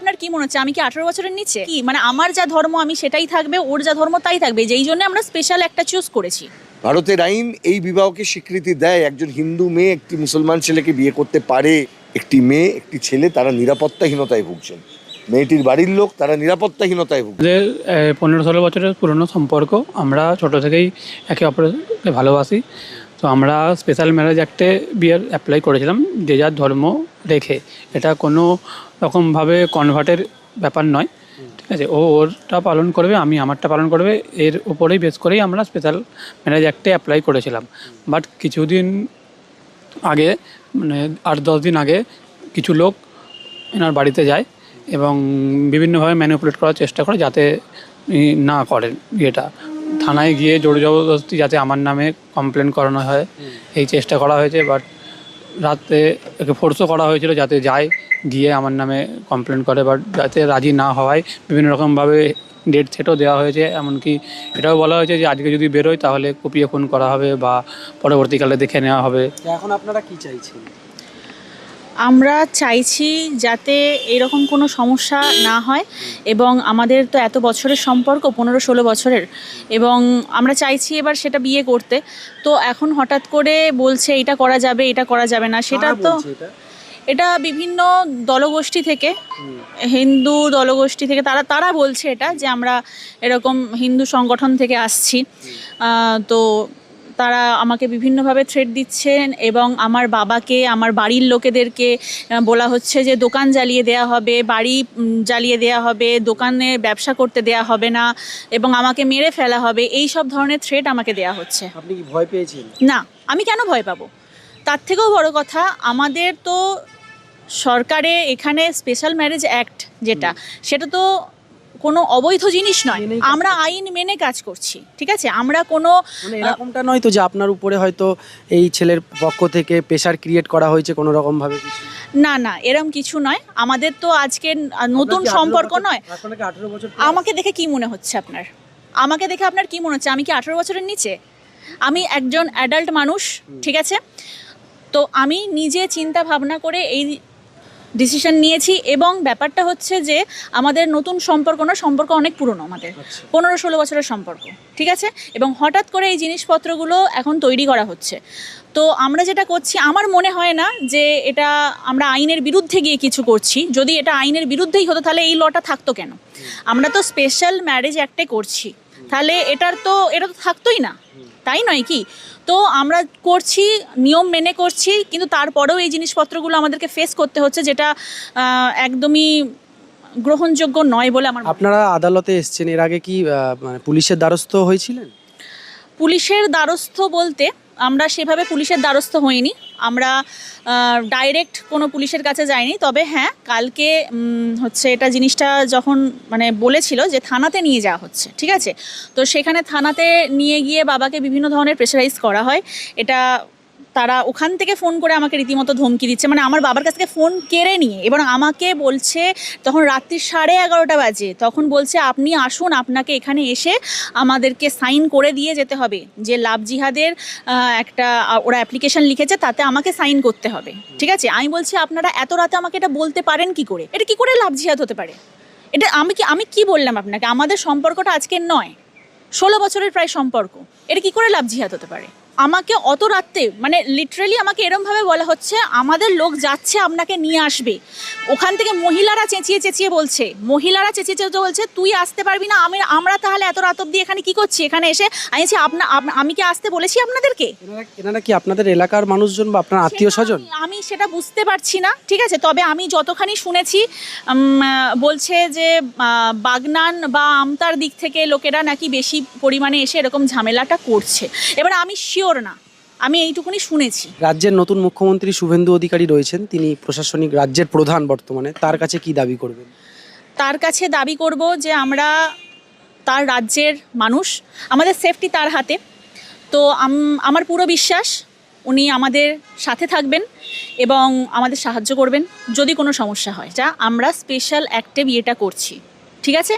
আপনার কি মনে হচ্ছে আমি কি 18 বছরের নিচে? কি মানে আমার যা ধর্ম আমি সেটাই থাকবে, ওর যা ধর্ম তাই থাকবে, যেই জন্য আমরা স্পেশাল একটা চুজ করেছি। ভারতের আইন এই বিবাহকে স্বীকৃতি দেয়। একজন হিন্দু মেয়ে একটি মুসলমান ছেলেকে বিয়ে করতে পারে। একটি মেয়ে একটি ছেলে তারা নিরাপত্তাহীনতায় ভুগছেন, মেয়েটির বাড়ির লোক তারা নিরাপত্তাহীনতায় ভুগছেন। আমাদের 15-16 বছরের পুরনো সম্পর্ক, আমরা ছোট থেকেই একে অপরকে ভালোবাসি। তো আমরা স্পেশাল ম্যারেজ অ্যাক্টে বিয়ের অ্যাপ্লাই করেছিলাম যে যার ধর্ম রেখে। এটা কোনো রকমভাবে কনভার্টের ব্যাপার নয়, ঠিক আছে? ও ওরটা পালন করবে, আমি আমারটা পালন করবে, এর উপরেই বেস করেই আমরা স্পেশাল ম্যারেজ অ্যাক্টে অ্যাপ্লাই করেছিলাম। বাট কিছুদিন আগে, মানে 8-10 দিন আগে, কিছু লোক এনার বাড়িতে যায় এবং বিভিন্নভাবে ম্যানিপুলেট করার চেষ্টা করে যাতে না করেন বিয়েটা। থানায় গিয়ে জোর জবরদস্তি যাতে আমার নামে কমপ্লেন করানো হয় এই চেষ্টা করা হয়েছে। বাট রাতে একে ফোর্সও করা হয়েছিল যাতে যায়, গিয়ে আমার নামে কমপ্লেন করে। বাট যাতে রাজি না হওয়ায় বিভিন্ন রকমভাবে ডেট সেটও দেওয়া হয়েছে। এমনকি এটাও বলা হয়েছে যে আজকে যদি বেরোয় তাহলে কুপিয়ে খুন করা হবে বা পরবর্তীকালে দেখে নেওয়া হবে। এখন আপনারা কি চাইছেন? আমরা চাইছি যাতে এরকম কোনো সমস্যা না হয়, এবং আমাদের তো এত বছরের সম্পর্ক, 15-16 বছরের, এবং আমরা চাইছি এবার সেটা বিয়ে করতে। তো এখন হঠাৎ করে বলছে এটা করা যাবে, এটা করা যাবে না, সেটা তো এটা বিভিন্ন দলগোষ্ঠী থেকে, হিন্দু দলগোষ্ঠী থেকে তারা বলছে এটা যে আমরা এরকম হিন্দু সংগঠন থেকে আসছি। তো তারা আমাকে বিভিন্নভাবে থ্রেট দিচ্ছেন এবং আমার বাবাকে, আমার বাড়ির লোকেদেরকে বলা হচ্ছে যে দোকান জ্বালিয়ে দেওয়া হবে, বাড়ি জ্বালিয়ে দেওয়া হবে, দোকানে ব্যবসা করতে দেওয়া হবে না, এবং আমাকে মেরে ফেলা হবে। এই সব ধরনের থ্রেট আমাকে দেওয়া হচ্ছে। আপনি কি ভয় পেয়েছেন? না, আমি কেন ভয় পাবো? তার থেকেও বড় কথা, আমাদের তো সরকারে এখানে স্পেশাল ম্যারেজ অ্যাক্ট যেটা, সেটা তো কোনো অবৈধ জিনিস নয়। আমরা আইন মেনে কাজ করছি, ঠিক আছে? আমরা কোনো এরকমটা নয় তো যে আপনার উপরে হয়তো এই ছেলের পক্ষ থেকে প্রেশার ক্রিয়েট করা হয়েছে কোনো রকম ভাবে কিছু? না, এরকম কিছু নয়। আমাদের তো আজকে নতুন সম্পর্ক নয়। আমাকে দেখে কি মনে হচ্ছে আপনার? আমাকে দেখে আপনার কি মনে হচ্ছে আমি কি 18 বছরের নিচে? আমি একজন অ্যাডাল্ট মানুষ, ঠিক আছে? তো আমি নিজে চিন্তা ভাবনা করে এই ডিসিশন নিয়েছি। এবং ব্যাপারটা হচ্ছে যে আমাদের নতুন সম্পর্ক না, সম্পর্ক অনেক পুরনো, আমাদের 15-16 বছরের সম্পর্ক, ঠিক আছে? এবং হঠাৎ করে এই জিনিসপত্রগুলো এখন তৈরি করা হচ্ছে। তো আমরা যেটা করছি, আমার মনে হয় না যে এটা আমরা আইনের বিরুদ্ধে গিয়ে কিছু করছি। যদি এটা আইনের বিরুদ্ধেই হতো তাহলে এই লটা থাকতো কেন? আমরা তো স্পেশাল ম্যারেজ অ্যাক্টে করছি, তাহলে এটা তো থাকতোই না, তাই নয় কি? তো আমরা করছি, নিয়ম মেনে করছি, কিন্তু তারপরেও এই জিনিসপত্রগুলো আমাদেরকে ফেস করতে হচ্ছে, যেটা একদমই গ্রহণযোগ্য নয় বলে আমার। আপনারা আদালতে এসেছেন, এর আগে কি মানে পুলিশের দ্বারস্থ হয়েছিলেন? পুলিশের দ্বারস্থ বলতে আমরা সেভাবে পুলিশের দ্বারস্থ হইনি, আমরা ডাইরেক্ট কোনো পুলিশের কাছে যাইনি। তবে হ্যাঁ, কালকে হচ্ছে এটা জিনিসটা যখন মানে বলেছিল যে থানাতে নিয়ে যাওয়া হচ্ছে, ঠিক আছে? তো সেখানে থানাতে নিয়ে গিয়ে বাবাকে বিভিন্ন ধরনের প্রেশারাইজ করা হয়। এটা তারা ওখান থেকে ফোন করে আমাকে রীতিমতো ধমকি দিচ্ছে, মানে আমার বাবার কাছ থেকে ফোন কেড়ে নিয়ে, এবং আমাকে বলছে, তখন রাত্রি 11:30 বাজে, তখন বলছে আপনি আসুন, আপনাকে এখানে এসে আমাদেরকে সাইন করে দিয়ে যেতে হবে, যে লাভ জিহাদের একটা ওরা অ্যাপ্লিকেশন লিখেছে, তাতে আমাকে সাইন করতে হবে, ঠিক আছে? আমি বলছি আপনারা এত রাতে আমাকে এটা বলতে পারেন কি করে? এটা কি করে লাভ জিহাদ হতে পারে? এটা আমি কি বললাম আপনাকে? আমাদের সম্পর্কটা আজকের নয়, 16 বছরের প্রায় সম্পর্ক। এটা কি করে লাভ জিহাদ হতে পারে? আমাকে অত রাতে, মানে লিটারালি আমাকে এরমভাবে বলা হচ্ছে আমাদের লোক যাচ্ছে, আপনাকে নিয়ে আসবে। ওখান থেকে মহিলারা চেঁচিয়ে বলছে, তুই আসতে পারবি না, আমরা তাহলে এত রাত অবধি এখানে কি করছি? এখানে এসে আমি কি আসতে বলেছি আপনাদেরকে? এনারা কি আপনাদের এলাকার মানুষজন বা আপনার আত্মীয় স্বজন? আমি সেটা বুঝতে পারছি না, ঠিক আছে? তবে আমি যতখানি শুনেছি, বলছে যে বাগনান বা আমতার দিক থেকে লোকেরা নাকি বেশি পরিমাণে এসে এরকম ঝামেলাটা করছে। এবার আমি শিওর না, আমি এইটুকুনি শুনেছি। রাজ্যের নতুন মুখ্যমন্ত্রী শুভেন্দু অধিকারী রয়েছেন, তিনি প্রশাসনিক রাজ্যের প্রধান বর্তমানে, তার কাছে কি দাবি করবেন? তার কাছে দাবি করব যে আমরা তার রাজ্যের মানুষ, আমাদের সেফটি তার হাতে। তো আমার পুরো বিশ্বাস উনি আমাদের সাথে থাকবেন এবং আমাদের সাহায্য করবেন যদি কোনো সমস্যা হয়। যা আমরা স্পেশাল অ্যাক্টে বিয়েটা করছি, ঠিক আছে?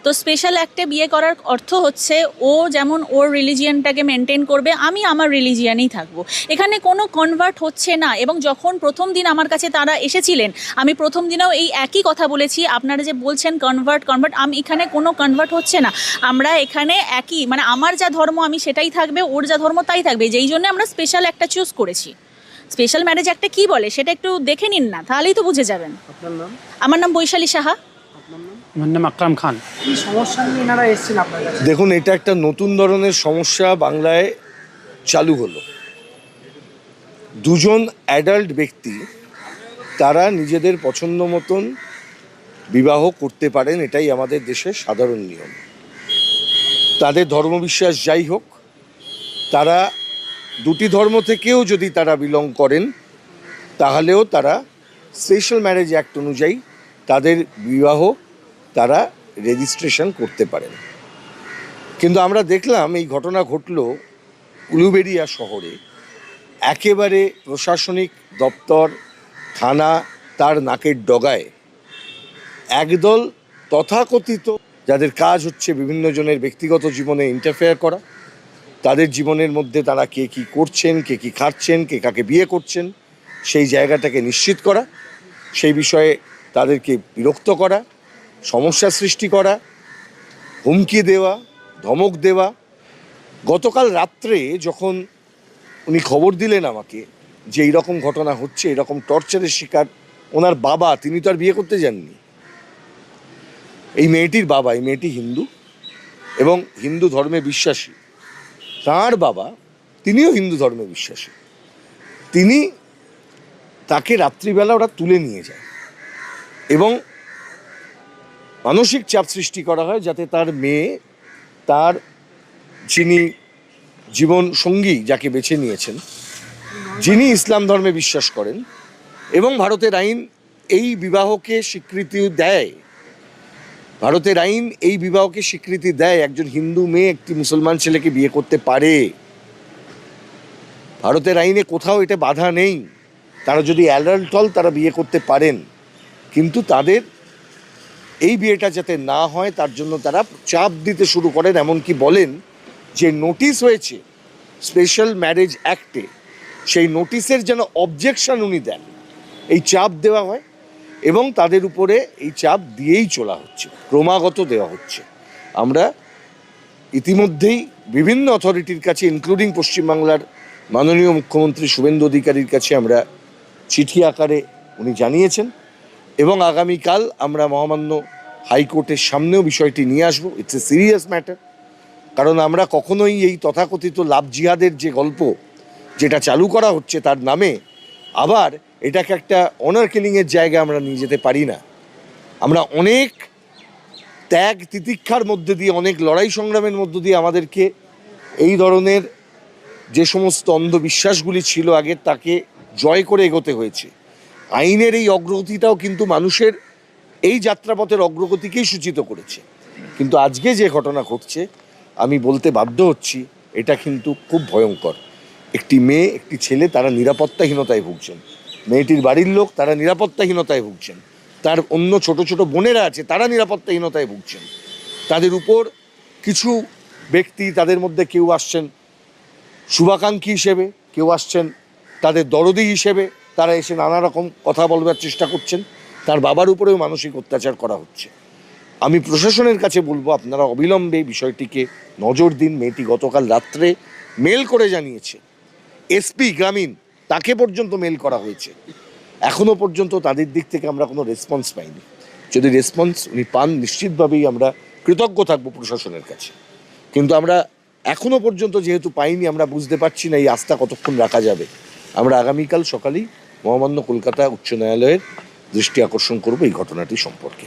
তো স্পেশাল অ্যাক্টে বিয়ে করার অর্থ হচ্ছে ও যেমন ওর রিলিজিয়ানটাকে মেনটেন করবে, আমি আমার রিলিজিয়ানেই থাকবো। এখানে কোনো কনভার্ট হচ্ছে না। এবং যখন প্রথম দিন আমার কাছে তারা এসেছিলেন, আমি প্রথম দিনেও এই একই কথা বলেছি, আপনারা যে বলছেন কনভার্ট, আমি এখানে কোনো কনভার্ট হচ্ছে না। আমরা এখানে একই, মানে আমার যা ধর্ম আমি সেটাই থাকবে, ওর যা ধর্ম তাই থাকবে, যেই জন্য আমরা স্পেশাল একটা চুজ করেছি। স্পেশাল ম্যারেজ একটা কী বলে সেটা একটু দেখে নিন না, তাহলেই তো বুঝে যাবেন। আপনার নাম? আমার নাম বৈশালী সাহা। আপনার নাম? আমার নাম আকরাম খান। কি সমস্যা নিয়ে এনারা এসেছেন আপনার কাছে? দেখুন, এটা একটা নতুন ধরনের সমস্যা বাংলায় চালু হলো। দুজন অ্যাডাল্ট ব্যক্তি তারা নিজেদের পছন্দ মতন বিবাহ করতে পারেন, এটাই আমাদের দেশের সাধারণ নিয়ম। তাদের ধর্মবিশ্বাস যাই হোক, তারা দুটি ধর্ম থেকেও যদি তারা বিলং করেন, তাহলেও তারা স্পেশাল ম্যারেজ অ্যাক্ট অনুযায়ী তাদের বিবাহ তারা রেজিস্ট্রেশন করতে পারেন। কিন্তু আমরা দেখলাম এই ঘটনা ঘটল উলুবেড়িয়া শহরে। একেবারে প্রশাসনিক দপ্তর, থানা তার নাকের ডগায় একদল তথাকথিত যাদের কাজ হচ্ছে বিভিন্ন জনের ব্যক্তিগত জীবনে ইন্টারফেয়ার করা, তাদের জীবনের মধ্যে তারা কে কী করছেন, কে কী খাচ্ছেন, কে কাকে বিয়ে করছেন, সেই জায়গাটাকে নিশ্চিত করা, সেই বিষয়ে তাদেরকে বিরক্ত করা, সমস্যা সৃষ্টি করা, হুমকি দেওয়া, ধমক দেওয়া। গতকাল রাত্রে যখন উনি খবর দিলেন আমাকে যে এইরকম ঘটনা হচ্ছে, এরকম টর্চারের শিকার ওনার বাবা, তিনি তো আর বিয়ে করতে যাননি। এই মেয়েটির বাবা, এই মেয়েটি হিন্দু এবং হিন্দু ধর্মে বিশ্বাসী। তাঁর বাবা, তিনিও হিন্দু ধর্মে বিশ্বাসী। তাকে রাত্রিবেলা ওরা তুলে নিয়ে যায় এবং মানসিক চাপ সৃষ্টি করা হয় যাতে তার মেয়ে, তার যিনি জীবন সঙ্গী যাকে বেছে নিয়েছেন, যিনি ইসলাম ধর্মে বিশ্বাস করেন এবং ভারতের আইন এই বিবাহকে স্বীকৃতি দেয়, ভারতের আইন এই বিবাহকে স্বীকৃতি দেয়, একজন হিন্দু মেয়ে একটি মুসলমান ছেলেকে বিয়ে করতে পারে। ভারতের আইনে কোথাও এটা বাধা নেই। তারা যদি অ্যাডাল্ট হল তারা বিয়ে করতে পারেন, কিন্তু তাদের এই বিয়েটা যাতে না হয় তার জন্য তারা চাপ দিতে শুরু করেন। এমনকি বলেন যে নোটিশ হয়েছে স্পেশাল ম্যারেজ অ্যাক্টে, সেই নোটিশের যেন অবজেকশন উনি দেন। এই চাপ দেওয়া হয় এবং তাদের উপরে এই চাপ দিয়েই চলা হচ্ছে, ক্রমাগত দেওয়া হচ্ছে। আমরা ইতিমধ্যেই বিভিন্ন অথরিটির কাছে, ইনক্লুডিং পশ্চিমবাংলার মাননীয় মুখ্যমন্ত্রী শুভেন্দু অধিকারীর কাছে আমরা চিঠি আকারে উনি জানিয়েছেন এবং আগামীকাল আমরা মহামান্য হাইকোর্টের সামনেও বিষয়টি নিয়ে আসবো। It's a serious matter. কারণ আমরা কখনোই এই তথাকথিত লাভ জিহাদের যে গল্প যেটা চালু করা হচ্ছে তার নামে আবার এটাকে একটা অনার কিলিংয়ের জায়গায় আমরা নিয়ে যেতে পারি না। আমরা অনেক ত্যাগ তিতিক্ষার মধ্যে দিয়ে, অনেক লড়াই সংগ্রামের মধ্য দিয়ে আমাদেরকে এই ধরনের যে সমস্ত অন্ধবিশ্বাসগুলি ছিল আগে তাকে জয় করে এগোতে হয়েছে। আইনের এই অগ্রগতিটাও কিন্তু মানুষের এই যাত্রাপথের অগ্রগতিকেই সূচিত করেছে। কিন্তু আজকে যে ঘটনা ঘটছে, আমি বলতে বাধ্য হচ্ছি, এটা কিন্তু খুব ভয়ঙ্কর। একটি মেয়ে, একটি ছেলে, তারা নিরাপত্তাহীনতায় ভুগছেন। মেয়েটির বাড়ির লোক তারা নিরাপত্তাহীনতায় ভুগছেন। তার অন্য ছোট ছোট বোনেরা আছে, তারা নিরাপত্তাহীনতায় ভুগছেন। তাদের উপর কিছু ব্যক্তি, তাদের মধ্যে কেউ আসছেন শুভাকাঙ্ক্ষী হিসেবে, কেউ আসছেন তাদের দরদি হিসেবে, তারা এসে নানা রকম কথা বলবার চেষ্টা করছেন। তার বাবার উপরেও মানসিক অত্যাচার করা হচ্ছে। আমি প্রশাসনের কাছে বলবো, আপনারা অবিলম্বে বিষয়টিকে নজর দিন। মেয়েটি গতকাল রাত্রে মেল করে জানিয়েছে, এসপি গ্রামীণ তাকে পর্যন্ত মেল করা হয়েছে। এখনও পর্যন্ত তাদের দিক থেকে আমরা কোনো রেসপন্স পাইনি। যদি রেসপন্স উনি পান, নিশ্চিতভাবেই আমরা কৃতজ্ঞ থাকবো প্রশাসনের কাছে। কিন্তু আমরা এখনও পর্যন্ত যেহেতু পাইনি, আমরা বুঝতে পারছি না এই আস্থা কতক্ষণ রাখা যাবে। আমরা আগামীকাল সকালেই মহামান্য কলকাতা উচ্চ ন্যায়ালয়ের দৃষ্টি আকর্ষণ করব এই ঘটনাটি সম্পর্কে।